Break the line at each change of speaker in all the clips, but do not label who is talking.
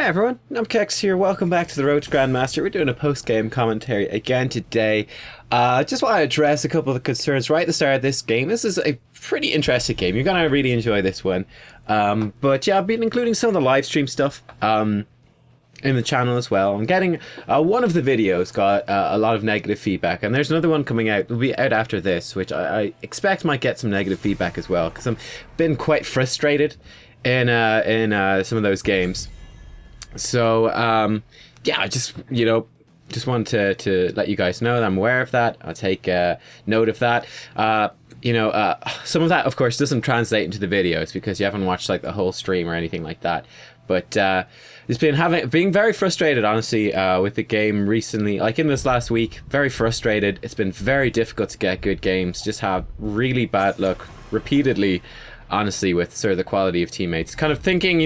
Hey everyone, Nubkeks here. Welcome back to the Road to Grandmaster. We're doing a post-game commentary again today. Just want to address a couple of the concerns right at the start of this game. This is a pretty interesting game. You're going to really enjoy this one. But yeah, I've been including some of the live stream stuff in the channel as well. I'm getting one of the videos got a lot of negative feedback, and there's another one coming out. It'll be out after this, which I expect might get some negative feedback as well, because I've been quite frustrated in some of those games. So, yeah, I just wanted to let you guys know that I'm aware of that. I'll take note of that. Some of that, of course, doesn't translate into the videos because you haven't watched like the whole stream or anything like that. But just being very frustrated, honestly, with the game recently. Like in this last week, very frustrated. It's been very difficult to get good games. Just have really bad luck repeatedly, honestly, with sort of the quality of teammates. Kind of thinking,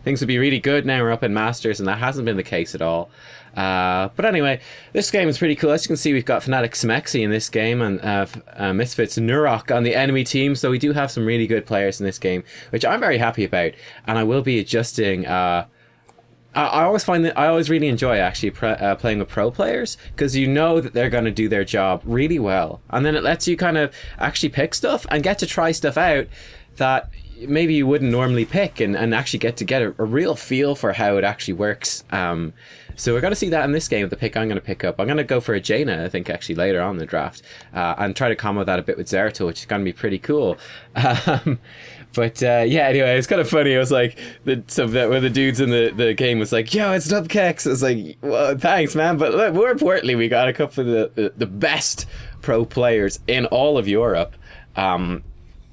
things would be really good now we're up in Masters, and that hasn't been the case at all. But anyway, this game is pretty cool. As you can see, we've got Fnatic Smexy in this game, and Misfits Nubkeks on the enemy team. So we do have some really good players in this game, which I'm very happy about. And I will be adjusting. I always really enjoy actually playing with pro players, because you know that they're going to do their job really well, and then it lets you kind of actually pick stuff and get to try stuff out that maybe you wouldn't normally pick, and actually get a real feel for how it actually works. So we're going to see that in this game. The pick I'm going to pick up, I'm going to go for a Jaina, I think, actually later on in the draft, and try to combo that a bit with Zeratul, which is going to be pretty cool. But yeah, anyway, it's kind of funny. It was like when the dudes in the game was like, "Yo, it's Nubkeks." I was like, "Well, thanks, man." But look, more importantly, we got a couple of the best pro players in all of Europe.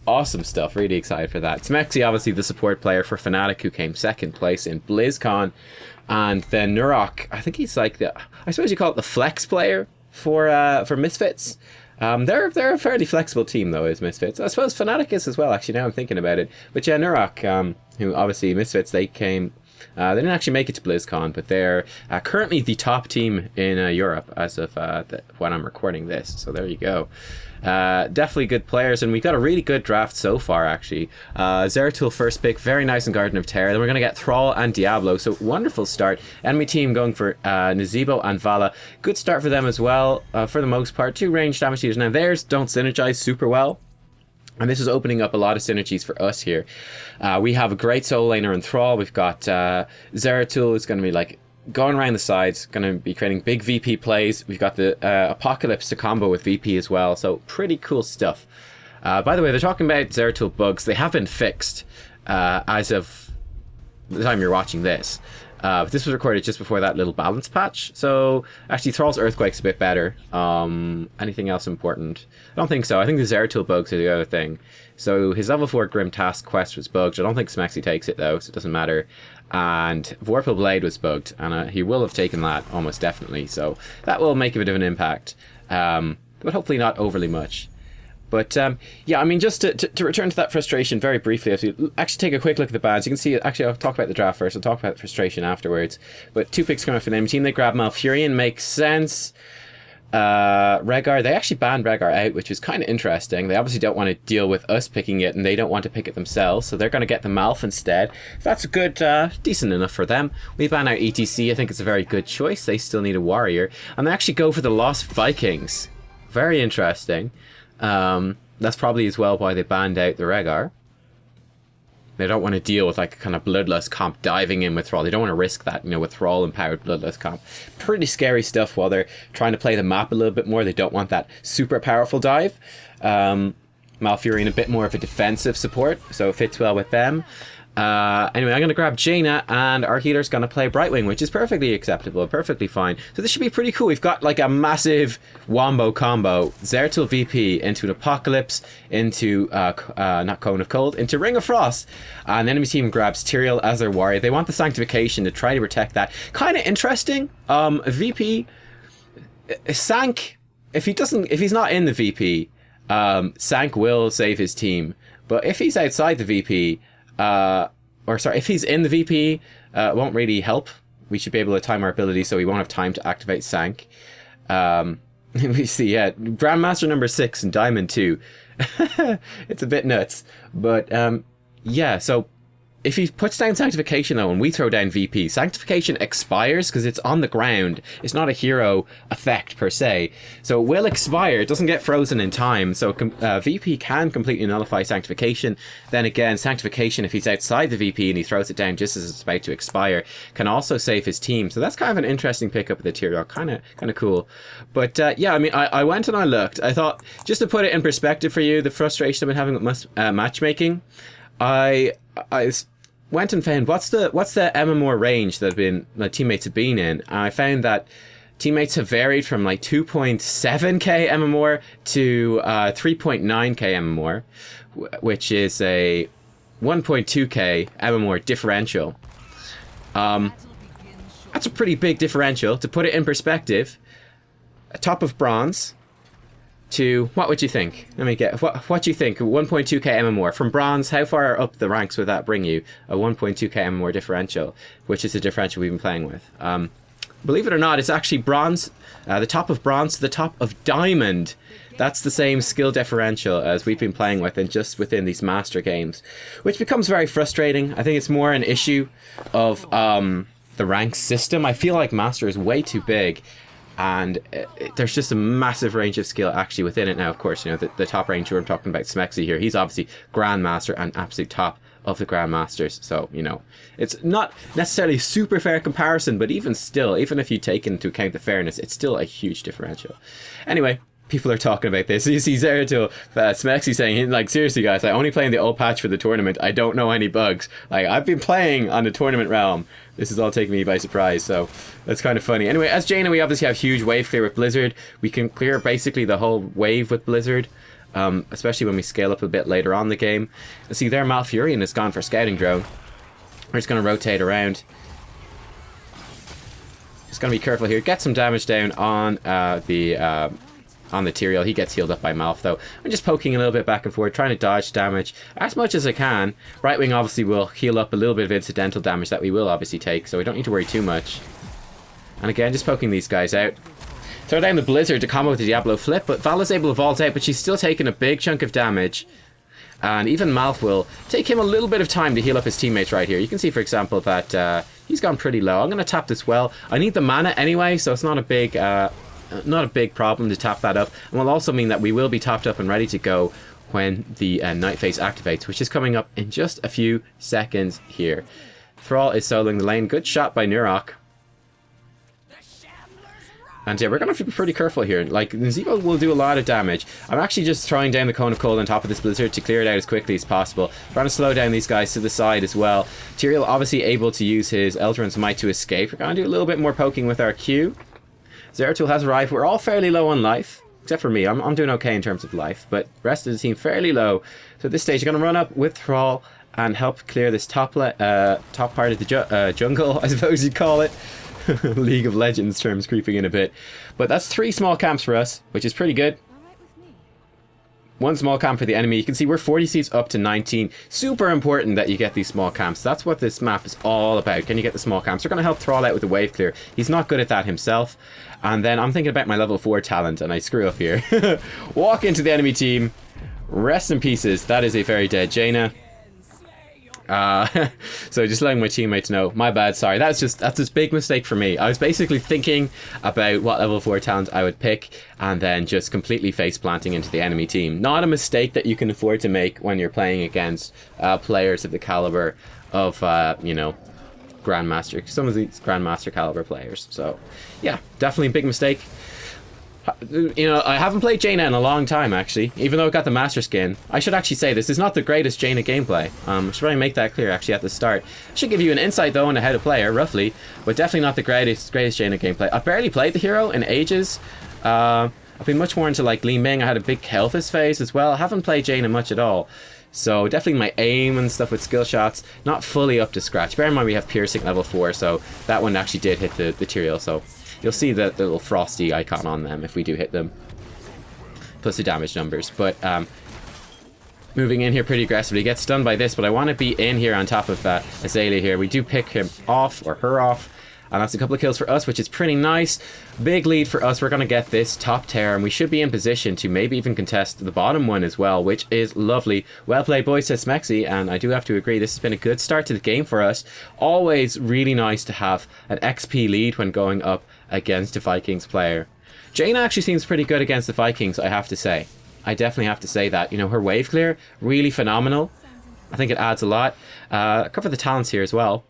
Awesome stuff. Really excited for that. Smexy, obviously the support player for Fnatic, who came second place in BlizzCon, and then Nubkeks, I think he's like I suppose you call it the flex player for Misfits. They're a fairly flexible team though, is Misfits. I suppose Fnatic is as well. Actually, now I'm thinking about it. But yeah, Nubkeks, who obviously Misfits, they came. They didn't actually make it to BlizzCon, but they're currently the top team in Europe as of when I'm recording this. So there you go. Definitely good players, and we've got a really good draft so far, actually. Zeratul first pick, very nice in Garden of Terror. Then we're going to get Thrall and Diablo, so wonderful start. Enemy team going for Nazeebo and Vala. Good start for them as well, for the most part. 2 ranged damage dealers. Now theirs don't synergize super well, and this is opening up a lot of synergies for us here. We have a great solo laner in Thrall. We've got Zeratul, who's going to be like going around the sides, going to be creating big VP plays. We've got the Apocalypse to combo with VP as well, so pretty cool stuff. By the way, they're talking about Zeratul bugs. They have been fixed as of the time you're watching this. This was recorded just before that little balance patch, so actually Thrall's Earthquake's a bit better. Anything else important? I don't think so. I think the Zeratul bugs are the other thing. So his level 4 Grim Task quest was bugged. I don't think Smexy takes it though, so it doesn't matter. And Vorpal Blade was bugged, and he will have taken that almost definitely, so that will make a bit of an impact, but hopefully not overly much. But yeah, I mean, just to return to that frustration very briefly, if you actually take a quick look at the bans, you can see, actually I'll talk about the draft first, I'll talk about the frustration afterwards. But 2 picks coming up for the enemy team. They grab Malfurion, makes sense. Rehgar, they actually banned Rehgar out, which is kind of interesting. They obviously don't want to deal with us picking it, and they don't want to pick it themselves, so they're going to get the Malf instead. That's a good, decent enough for them. We ban out ETC. I think it's a very good choice. They still need a warrior, and they actually go for the Lost Vikings. Very interesting. That's probably as well why they banned out the Rehgar. They don't want to deal with like a kind of bloodlust comp diving in with Thrall. They don't want to risk that, with Thrall empowered bloodlust comp. Pretty scary stuff while they're trying to play the map a little bit more. They don't want that super powerful dive. Malfurion a bit more of a defensive support, so it fits well with them. Anyway, I'm going to grab Jaina, and our healer's going to play Brightwing, which is perfectly acceptable, perfectly fine. So this should be pretty cool. We've got like a massive wombo combo. Zeratul VP into an Apocalypse, into, not Cone of Cold, into Ring of Frost. And the enemy team grabs Tyrael as their warrior. They want the Sanctification to try to protect that. Kind of interesting. VP, Sank, if he's not in the VP, Sank will save his team. But if he's outside the VP, if he's in the VP, it won't really help. We should be able to time our ability, so we won't have time to activate Sank. We see, yeah, Grandmaster number 6 and Diamond 2. It's a bit nuts. But, yeah, so If he puts down Sanctification, though, and we throw down VP, Sanctification expires because it's on the ground. It's not a hero effect, per se. So it will expire. It doesn't get frozen in time. So VP can completely nullify Sanctification. Then again, Sanctification, if he's outside the VP and he throws it down just as it's about to expire, can also save his team. So that's kind of an interesting pickup of the Tyrael. Kind of cool. But yeah, I mean, I went and I looked. I thought, just to put it in perspective for you, the frustration I've been having with matchmaking, I went and found what's the MMR range that my teammates have been in. And I found that teammates have varied from like 2.7k MMR to 3.9k MMR, which is a 1.2k MMR differential. That's a pretty big differential. To put it in perspective, a top of bronze to, what would you think? Let me get, what do you think? 1.2k MMR. From bronze, how far up the ranks would that bring you? A 1.2k MMR differential, which is the differential we've been playing with. Believe it or not, it's actually bronze, the top of bronze to the top of diamond. That's the same skill differential as we've been playing with, and just within these master games, which becomes very frustrating. I think it's more an issue of the rank system. I feel like master is way too big. And there's just a massive range of skill actually within it now. Of course, you know, the top ranger I'm talking about, Smexy here, he's obviously Grandmaster and absolute top of the Grandmasters. So, you know, it's not necessarily a super fair comparison, but even still, even if you take into account the fairness, it's still a huge differential. Anyway, people are talking about this. You see Zeratul, Smexy saying, like, seriously guys, I only play in the old patch for the tournament. I don't know any bugs. Like, I've been playing on the tournament realm. This is all taking me by surprise, so that's kind of funny. Anyway, as Jaina, we obviously have huge wave clear with Blizzard. We can clear basically the whole wave with Blizzard, especially when we scale up a bit later on in the game. And see there, Malfurion has gone for Scouting Drone. We're just going to rotate around. Just going to be careful here. Get some damage down on the Tyrael. He gets healed up by Malf, though. I'm just poking a little bit back and forth, trying to dodge damage as much as I can. Right wing obviously will heal up a little bit of incidental damage that we will obviously take, so we don't need to worry too much. And again, just poking these guys out. Throw down the Blizzard to combo with the Diablo flip, but Vala's able to vault out, but she's still taking a big chunk of damage. And even Malf will take him a little bit of time to heal up his teammates right here. You can see, for example, that he's gone pretty low. I'm going to tap this well. I need the mana anyway, so it's not a big problem to tap that up, and will also mean that we will be topped up and ready to go when the night phase activates, which is coming up in just a few seconds here. Thrall is soloing the lane. Good shot by Nurok. And yeah, we're going to have to be pretty careful here. Like, Zebo will do a lot of damage. I'm actually just throwing down the Cone of Cold on top of this Blizzard to clear it out as quickly as possible. Trying to slow down these guys to the side as well. Tyrael obviously able to use his Eldrin's Might to escape. We're going to do a little bit more poking with our Q. Zeratul has arrived. We're all fairly low on life, except for me. I'm doing okay in terms of life, but the rest of the team fairly low. So at this stage, you're going to run up with Thrall and help clear this top part of the jungle, I suppose you'd call it. League of Legends terms creeping in a bit. But that's 3 small camps for us, which is pretty good. 1 small camp for the enemy. You can see we're 40 seats up to 19. Super important that you get these small camps. That's what this map is all about. Can you get the small camps? They're going to help Thrall out with the wave clear. He's not good at that himself. And then I'm thinking about my level 4 talent, and I screw up here. Walk into the enemy team. Rest in pieces. That is a very dead Jaina. So just letting my teammates know, my bad, sorry, that's this big mistake for me. I was basically thinking about what level 4 talent I would pick and then just completely face planting into the enemy team. Not a mistake that you can afford to make when you're playing against players of the caliber of you know, Grandmaster, some of these Grandmaster caliber players. So yeah, definitely a big mistake. You know, I haven't played Jaina in a long time, actually, even though I got the Master Skin. I should actually say this is not the greatest Jaina gameplay. I should probably make that clear, actually, at the start. I should give you an insight, though, into how to play her, roughly, but definitely not the greatest Jaina gameplay. I've barely played the hero in ages. I've been much more into, like, Li Ming. I had a big Kelthus phase as well. I haven't played Jaina much at all. So definitely my aim and stuff with skill shots, not fully up to scratch. Bear in mind we have Piercing level 4, so that one actually did hit the Tyrael, so you'll see the little frosty icon on them if we do hit them. Plus the damage numbers. But moving in here pretty aggressively. Gets stunned by this, but I want to be in here on top of Azalea here. We do pick him off, or her off. And that's a couple of kills for us, which is pretty nice. Big lead for us. We're going to get this top tier, and we should be in position to maybe even contest the bottom one as well, which is lovely. Well played, boys, says Smexy, and I do have to agree, this has been a good start to the game for us. Always really nice to have an XP lead when going up against a Vikings player. Jaina actually seems pretty good against the Vikings, I have to say. I definitely have to say that. You know, her wave clear, really phenomenal. I think it adds a lot. Cover the talents here as well.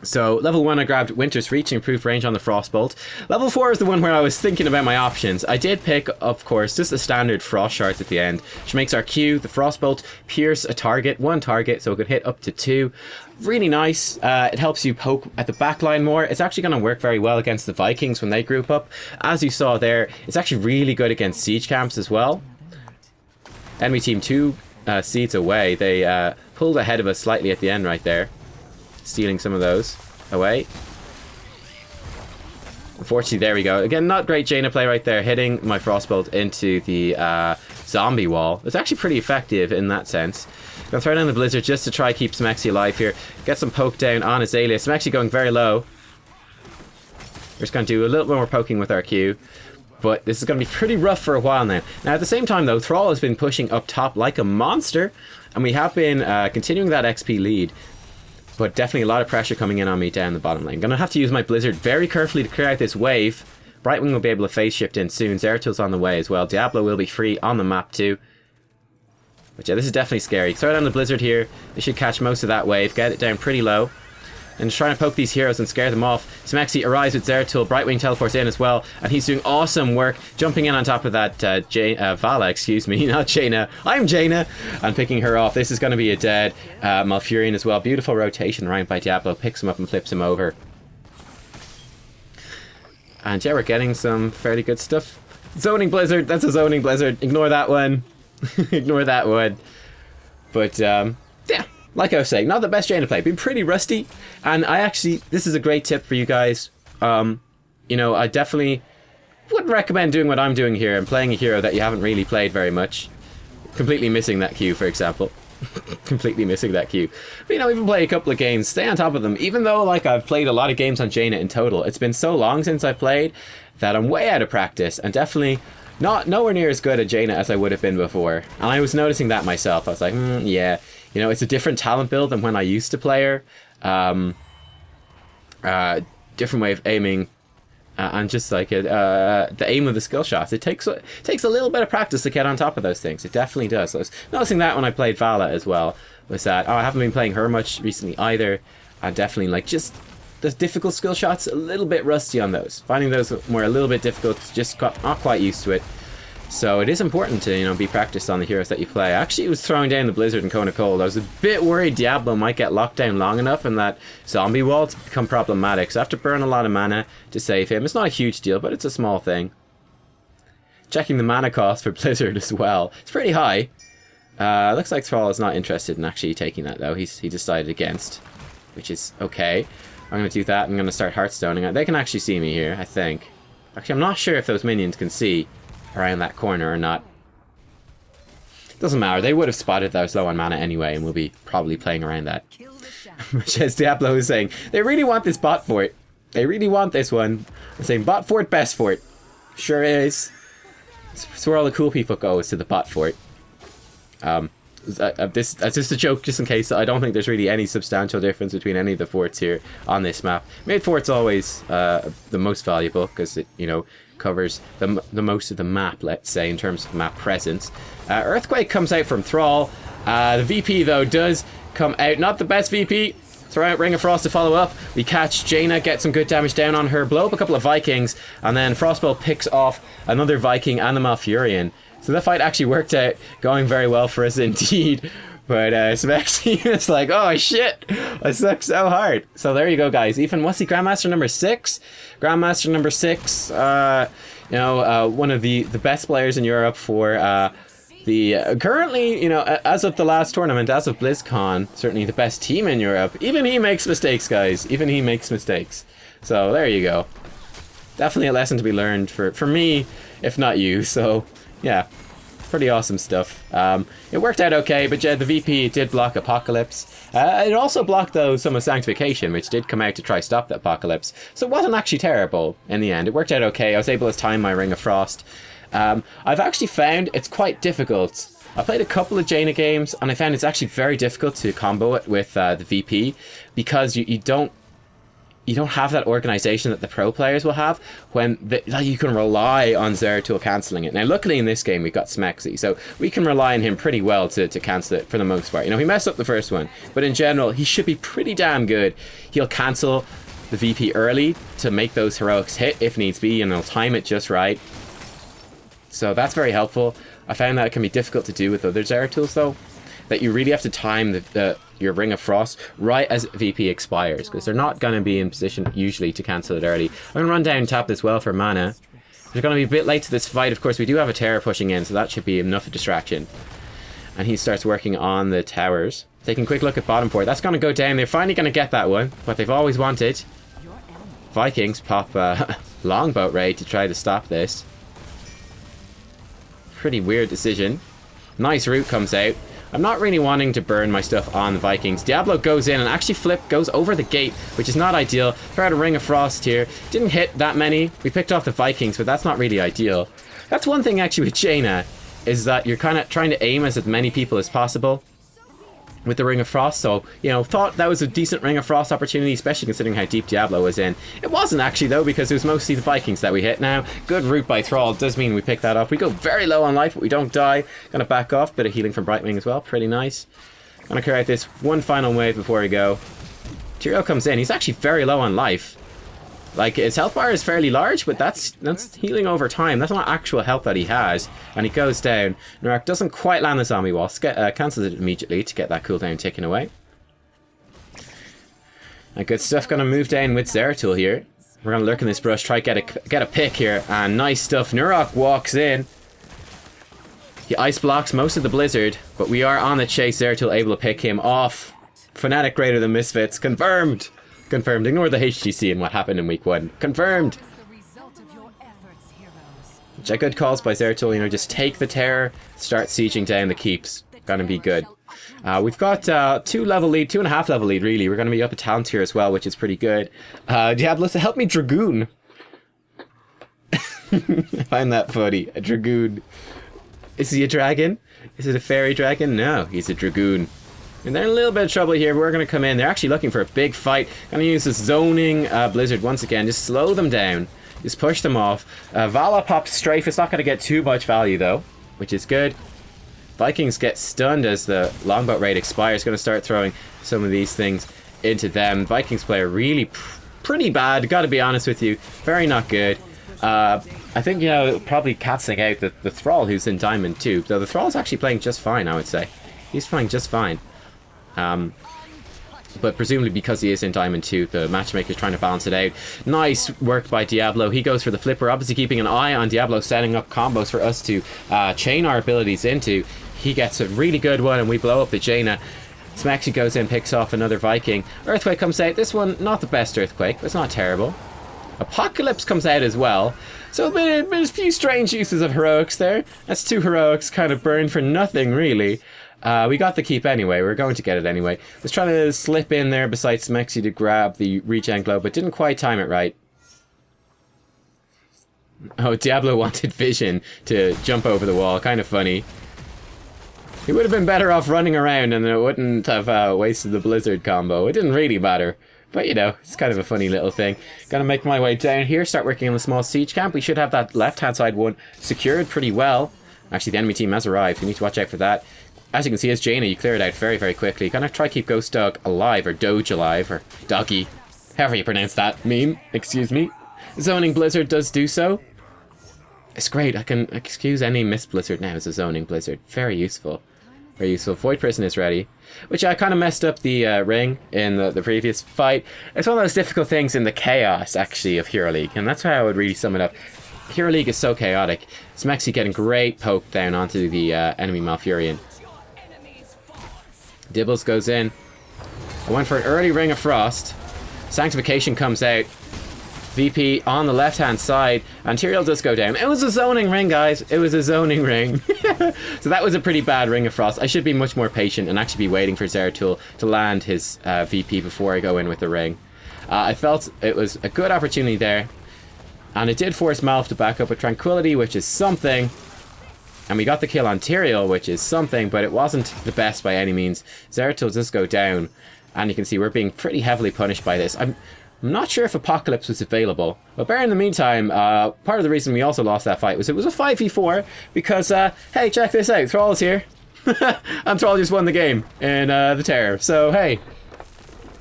So, level 1 I grabbed Winter's Reach, improved range on the Frostbolt. Level 4 is the one where I was thinking about my options. I did pick, of course, just the standard Frost Shards at the end, which makes our Q, the Frostbolt, pierce a target, one target, so it could hit up to 2. Really nice. It helps you poke at the backline more. It's actually going to work very well against the Vikings when they group up. As you saw there, it's actually really good against siege camps as well. Enemy team 2 seeds away. They pulled ahead of us slightly at the end right there, stealing some of those away. Unfortunately, there we go. Again, not great Jaina play right there, hitting my Frostbolt into the zombie wall. It's actually pretty effective in that sense. Gonna throw down the Blizzard just to try keep Smexy alive here. Get some poke down on Azalea. Smexy going very low. We're just gonna do a little bit more poking with our Q. But this is going to be pretty rough for a while now. Now, at the same time, though, Thrall has been pushing up top like a monster. And we have been continuing that XP lead. But definitely a lot of pressure coming in on me down the bottom lane. I'm going to have to use my Blizzard very carefully to clear out this wave. Brightwing will be able to phase shift in soon. Zeratil's on the way as well. Diablo will be free on the map too. But yeah, this is definitely scary. Throw down the Blizzard here. They should catch most of that wave. Get it down pretty low. And just trying to poke these heroes and scare them off. Smexy arrives with Zeratul. Brightwing teleports in as well. And he's doing awesome work. Jumping in on top of that Vala, excuse me. Not Jaina. I'm Jaina. And picking her off. This is going to be a dead Malfurion as well. Beautiful rotation right by Diablo. Picks him up and flips him over. And yeah, we're getting some fairly good stuff. Zoning Blizzard. That's a zoning Blizzard. Ignore that one. Ignore that one. But yeah. Like I was saying, not the best Jaina play. Been pretty rusty. And I actually, this is a great tip for you guys. You know, I definitely wouldn't recommend doing what I'm doing here and playing a hero that you haven't really played very much. Completely missing that Q, for example. Completely missing that Q. But, you know, even play a couple of games, stay on top of them. Even though, like, I've played a lot of games on Jaina in total, it's been so long since I've played that I'm way out of practice. And definitely nowhere near as good at Jaina as I would have been before. And I was noticing that myself. I was like, yeah. You know, it's a different talent build than when I used to play her. Different way of aiming. And just like the aim of the skill shots. It takes a little bit of practice to get on top of those things. It definitely does. So I was noticing that when I played Vala as well. Was that, I haven't been playing her much recently either. And definitely like just the difficult skill shots, a little bit rusty on those. Finding those more a little bit difficult, just not quite used to it. So it is important to, you know, be practiced on the heroes that you play. I actually was throwing down the Blizzard and Cone of Cold. I was a bit worried Diablo might get locked down long enough in that zombie wall to become problematic. So I have to burn a lot of mana to save him. It's not a huge deal, but it's a small thing. Checking the mana cost for Blizzard as well. It's pretty high. Looks like Thrall is not interested in actually taking that though. He decided against, which is okay. I'm going to do that. I'm going to start Hearthstoning. They can actually see me here, I think. Actually, I'm not sure if those minions can see around that corner or not. Doesn't matter. They would have spotted that I was low on mana anyway, and we'll be probably playing around that. As Diablo is saying, they really want this bot fort. They really want this one. I'm saying bot fort, best fort. Sure is. It's where all the cool people go, is to the bot fort. That's just a joke, just in case. I don't think there's really any substantial difference between any of the forts here on this map. Mid fort's always the most valuable because it, you know, covers the most of the map, let's say, in terms of map presence. Earthquake comes out from Thrall. The VP, though, does come out. Not the best VP. Throw out Ring of Frost to follow up. We catch Jaina, get some good damage down on her, blow up a couple of Vikings, and then Frostbolt picks off another Viking and the Malfurion. So that fight actually worked out, going very well for us indeed. But Smexy was like, oh shit, I suck so hard. So there you go, guys. Ethan, what's he, Grandmaster number 6? Grandmaster number 6, you know, one of the best players in Europe for the currently, you know, as of the last tournament, as of BlizzCon, certainly the best team in Europe. Even he makes mistakes, guys. Even he makes mistakes. So there you go. Definitely a lesson to be learned for me, if not you. So yeah. Pretty awesome stuff. It worked out okay, but yeah, the VP did block Apocalypse. It also blocked, though, some of Sanctification, which did come out to try stop the Apocalypse. So it wasn't actually terrible in the end. It worked out okay. I was able to time my Ring of Frost. I've actually found it's quite difficult. I played a couple of Jaina games, and I found it's actually very difficult to combo it with the VP, because you don't have that organization that the pro players will have when you can rely on Zeratul cancelling it. Now, luckily in this game we've got Smexy, so we can rely on him pretty well to cancel it for the most part. You know, he messed up the first one, but in general he should be pretty damn good. He'll cancel the VP early to make those heroics hit if needs be, and he'll time it just right. So that's very helpful. I found that it can be difficult to do with other Zeratuls though, that you really have to time your Ring of Frost right as VP expires, because they're not going to be in position usually to cancel it early. I'm going to run down and tap this well for mana. They're going to be a bit late to this fight. Of course, we do have a Terror pushing in, so that should be enough of a distraction. And he starts working on the towers. Taking a quick look at bottom four. That's going to go down. They're finally going to get that one, what they've always wanted. Vikings pop Longboat Raid to try to stop this. Pretty weird decision. Nice root comes out. I'm not really wanting to burn my stuff on the Vikings. Diablo goes in and actually goes over the gate, which is not ideal. Tried a Ring of Frost here. Didn't hit that many. We picked off the Vikings, but that's not really ideal. That's one thing actually with Jaina, is that you're kind of trying to aim as many people as possible with the Ring of Frost. So, you know, thought that was a decent Ring of Frost opportunity, especially considering how deep Diablo was in. It wasn't actually though, because it was mostly the Vikings that we hit. Now, good root by Thrall does mean we pick that up. We go very low on life, but we don't die. Gonna back off. Bit of healing from Brightwing as well. Pretty nice. Gonna clear out this one final wave before we go. Tyrael comes in. He's actually very low on life. Like, his health bar is fairly large, but that's healing over time. That's not actual health that he has. And he goes down. Nurak doesn't quite land the zombie wall. Cancels it immediately to get that cooldown taken away. And good stuff. Gonna move down with Zeratul here. We're gonna lurk in this brush, try get a pick here. And nice stuff. Nurak walks in. He ice blocks most of the blizzard, but we are on the chase. Zeratul able to pick him off. Fnatic greater than Misfits. Confirmed. Confirmed. Ignore the HGC and what happened in week 1. Confirmed. Which are good calls by Zeratul. You know, just take the terror, start sieging down the keeps. Gonna be good. We've got 2.5 level lead really. We're gonna be up a talent here as well, which is pretty good. Diablo, to help me Dragoon. I find that funny. A Dragoon. Is he a dragon? Is it a fairy dragon? No, he's a Dragoon. And they're in a little bit of trouble here, but we're going to come in. They're actually looking for a big fight. Going to use this zoning blizzard once again. Just slow them down. Just push them off. Vala pops strafe. It's not going to get too much value, though, which is good. Vikings get stunned as the longboat raid expires. Going to start throwing some of these things into them. Vikings play are really pretty bad. Got to be honest with you. Very not good. I think, you know, probably cancelling out the Thrall who's in Diamond 2. Though the Thrall's actually playing just fine, I would say. He's playing just fine. But presumably because he is in Diamond 2, the matchmaker's trying to balance it out. Nice work by Diablo. He goes for the flip. We're obviously keeping an eye on Diablo, setting up combos for us to chain our abilities into. He gets a really good one and we blow up the Jaina. Smexy goes in, picks off another Viking. Earthquake comes out. This one, not the best Earthquake, but it's not terrible. Apocalypse comes out as well. So a few strange uses of heroics there. That's 2 heroics kind of burned for nothing really. We got the keep anyway. We're going to get it anyway. Was trying to slip in there beside Smexy to grab the regen glow, but didn't quite time it right. Oh, Diablo wanted Vision to jump over the wall. Kind of funny. He would have been better off running around and it wouldn't have wasted the Blizzard combo. It didn't really matter. But, you know, it's kind of a funny little thing. Gonna make my way down here, start working on the small siege camp. We should have that left-hand side one secured pretty well. Actually, the enemy team has arrived. We need to watch out for that. As you can see, as Jaina, you clear it out very, very quickly. Gonna try to keep Ghost Dog alive, or Doge alive, or Doggy. However you pronounce that meme. Excuse me. Zoning Blizzard does do so. It's great. I can excuse any Mist Blizzard now as a Zoning Blizzard. Very useful. Very useful. Void Prison is ready. Which I kind of messed up the ring in the previous fight. It's one of those difficult things in the chaos, actually, of Hero League. And that's how I would really sum it up. Hero League is so chaotic. Smexy getting great poke down onto the enemy Malfurion. Dibbles goes in. I went for an early Ring of Frost. Sanctification comes out. VP on the left-hand side. And Tyrael does go down. It was a zoning ring, guys. It was a zoning ring. So that was a pretty bad Ring of Frost. I should be much more patient and actually be waiting for Zeratul to land his VP before I go in with the ring. I felt it was a good opportunity there. And it did force Malf to back up with Tranquility, which is something. And we got the kill on Tyrael, which is something, but it wasn't the best by any means. Zeratul does go down. And you can see we're being pretty heavily punished by this. I'm not sure if Apocalypse was available. But bear in the meantime, part of the reason we also lost that fight was it was a 5v4. Because, hey, check this out. Thrall's here. And Thrall just won the game in the Terror. So, hey.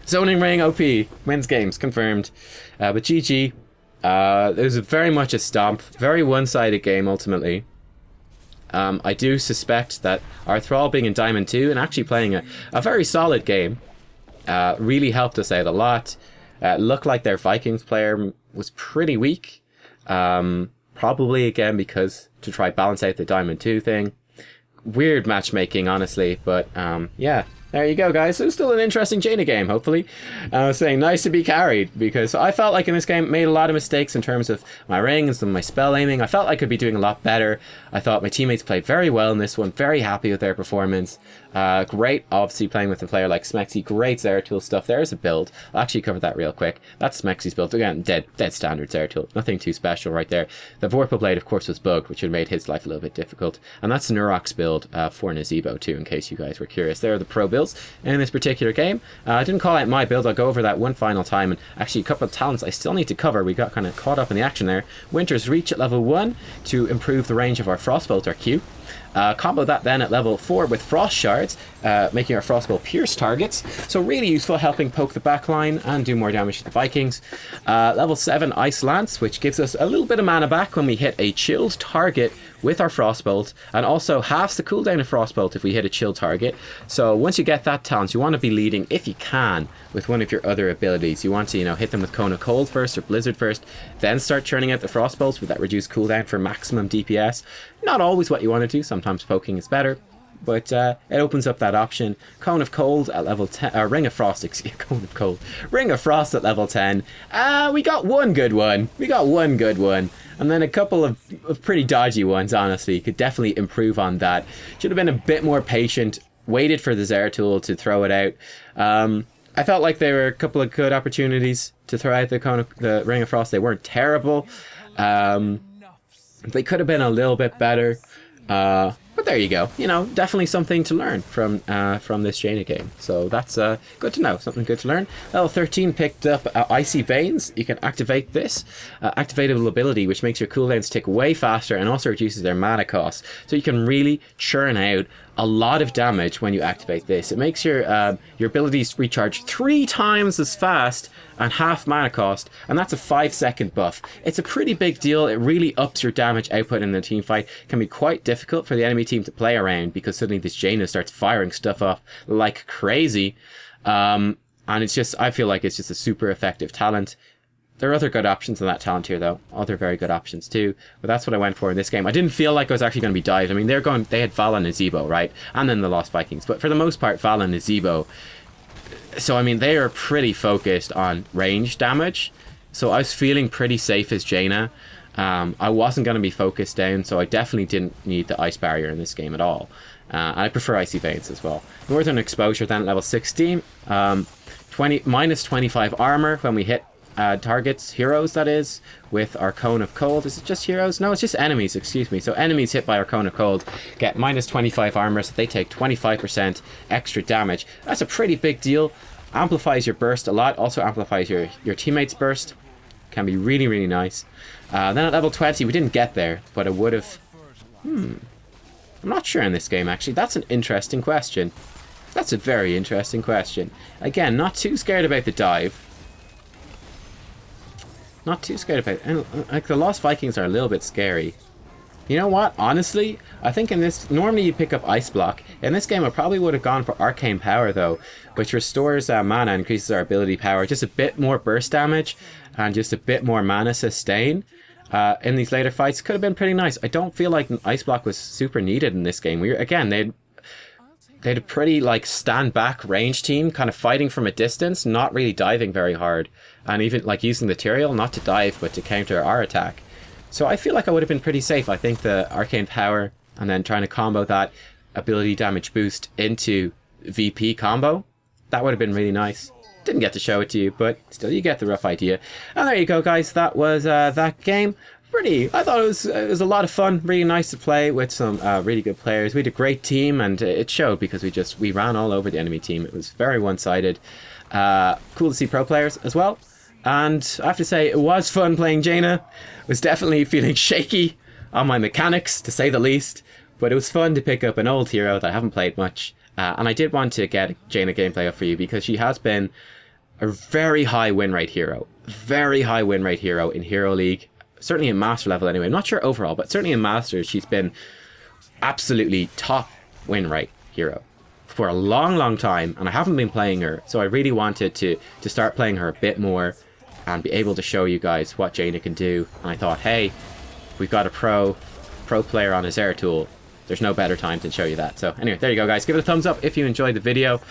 Zoning Ring OP. Wins games. Confirmed. But GG. It was very much a stomp. Very one-sided game, ultimately. I do suspect that our Thrall being in Diamond 2 and actually playing a very solid game really helped us out a lot. Looked like their Vikings player was pretty weak. Probably, again, because to try balance out the Diamond 2 thing. Weird matchmaking, honestly, but yeah. There you go, guys. It was still an interesting Jaina game, hopefully. I was saying, nice to be carried, because I felt like in this game, made a lot of mistakes in terms of my ring and some of my spell aiming. I felt I could be doing a lot better. I thought my teammates played very well in this one. Very happy with their performance. Great, obviously, playing with a player like Smexy. Great Zeratul stuff. There's a build. I'll actually cover that real quick. That's Smexy's build. Again, dead standard Zeratul. Nothing too special right there. The Vorpal Blade, of course, was bugged, which would have made his life a little bit difficult. And that's Nurok's build for Nazebo, too, in case you guys were curious. There are the pro builds in this particular game. I didn't call out my build. I'll go over that one final time. And actually, a couple of talents I still need to cover. We got kind of caught up in the action there. Winter's Reach at level 1 to improve the range of our Frostbolt, our Q. Combo that then at level 4 with Frost Shards, making our Frostbolt pierce targets. So really useful, helping poke the backline and do more damage to the Vikings. Level 7 Ice Lance, which gives us a little bit of mana back when we hit a chilled target with our Frostbolt, and also halves the cooldown of Frostbolt if we hit a chilled target. So once you get that talent, you want to be leading, if you can, with one of your other abilities. You want to, hit them with Cone of Cold first or Blizzard first, then start churning out the Frostbolts with that reduced cooldown for maximum DPS. Not always what you want to do. Sometimes poking is better, but it opens up that option. Cone of Cold at level 10, Ring of Frost, Cone of Cold. Ring of Frost at level 10. We got one good one. And then a couple of pretty dodgy ones, honestly. Could definitely improve on that. Should have been a bit more patient. Waited for the Zeratul to throw it out. I felt like there were a couple of good opportunities to throw out the Ring of Frost. They weren't terrible. They could have been a little bit better. But there you go. Definitely something to learn from this Jaina game. So that's good to know. Something good to learn. Level 13 picked up Icy Veins. You can activate this. Activatable ability, which makes your cooldowns tick way faster and also reduces their mana cost. So you can really churn out a lot of damage when you activate this. It makes your abilities recharge 3 times as fast and half mana cost, and that's a 5-second buff. It's a pretty big deal. It really ups your damage output in the team fight. It can be quite difficult for the enemy team to play around because suddenly this Jaina starts firing stuff off like crazy. And it's just, I feel like it's just a super effective talent. There are other good options in that talent here, though. Other very good options, too. But that's what I went for in this game. I didn't feel like I was actually going to be dived. I mean, they had Val and Nazebo, right? And then the Lost Vikings. But for the most part, Val and Nazebo. So, I mean, they are pretty focused on range damage. So I was feeling pretty safe as Jaina. I wasn't going to be focused down, so I definitely didn't need the Ice Barrier in this game at all. I prefer Icy Veins as well. Northern Exposure then at level 16. Minus 25 armor when we hit targets, heroes that is, with our Cone of Cold. Is it just heroes? No, it's just enemies, excuse me. So enemies hit by our Cone of Cold get minus 25 armor, so they take 25% extra damage. That's a pretty big deal. Amplifies your burst a lot, also amplifies your teammates' burst. Can be really, really nice. Then at level 20, we didn't get there, but it would have... I'm not sure in this game, actually. That's an interesting question. That's a very interesting question. Again, not too scared about the dive. Not too scared about it. And, like, the Lost Vikings are a little bit scary. You know what? Honestly, I think in this... Normally you pick up Ice Block. In this game, I probably would have gone for Arcane Power, though, which restores mana and increases our ability power. Just a bit more burst damage and just a bit more mana sustain. In these later fights, could have been pretty nice. I don't feel like Ice Block was super needed in this game. Again, they had a pretty, like, stand-back range team, kind of fighting from a distance, not really diving very hard. And even, like, using the Tyrael, not to dive, but to counter our attack. So I feel like I would have been pretty safe. I think the Arcane Power and then trying to combo that ability damage boost into VP combo. That would have been really nice. Didn't get to show it to you, but still you get the rough idea. And there you go, guys. That was that game. I thought it was a lot of fun. Really nice to play with some really good players. We had a great team, and it showed because we ran all over the enemy team. It was very one-sided. Cool to see pro players as well. And I have to say, it was fun playing Jaina. Was definitely feeling shaky on my mechanics, to say the least. But it was fun to pick up an old hero that I haven't played much. And I did want to get Jaina gameplay up for you because she has been a very high win rate hero. Very high win rate hero in Hero League. Certainly in Master level anyway. I'm not sure overall, but certainly in Masters, she's been absolutely top win rate hero for a long, long time. And I haven't been playing her. So I really wanted to start playing her a bit more and be able to show you guys what Jaina can do. And I thought, hey, we've got a pro player on his air tool. There's no better time to show you that. So anyway, there you go, guys. Give it a thumbs up if you enjoyed the video.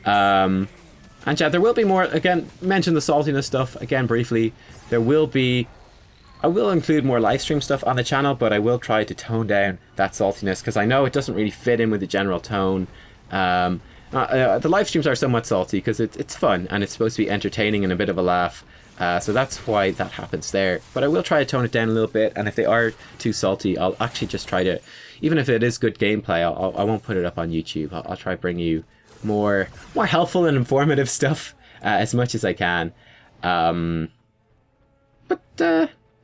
And yeah, there will be more. Again, mention the saltiness stuff again briefly. I will include more live stream stuff on the channel, but I will try to tone down that saltiness because I know it doesn't really fit in with the general tone. The live streams are somewhat salty because it's fun and it's supposed to be entertaining and a bit of a laugh. So that's why that happens there. But I will try to tone it down a little bit, and if they are too salty, I'll actually just try to, even if it is good gameplay, I won't put it up on YouTube. I'll try to bring you more helpful and informative stuff as much as I can.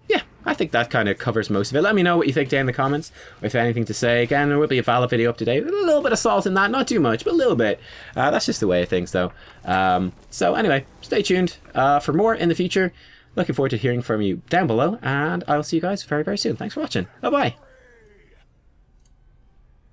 Yeah, I think that kind of covers most of it. Let me know what you think down in the comments, or if you have anything to say. Again, there will be a Valor video up today. A little bit of salt in that, not too much, but a little bit. That's just the way of things, though. So anyway, stay tuned for more in the future. Looking forward to hearing from you down below, and I will see you guys very, very soon. Thanks for watching. Bye-bye.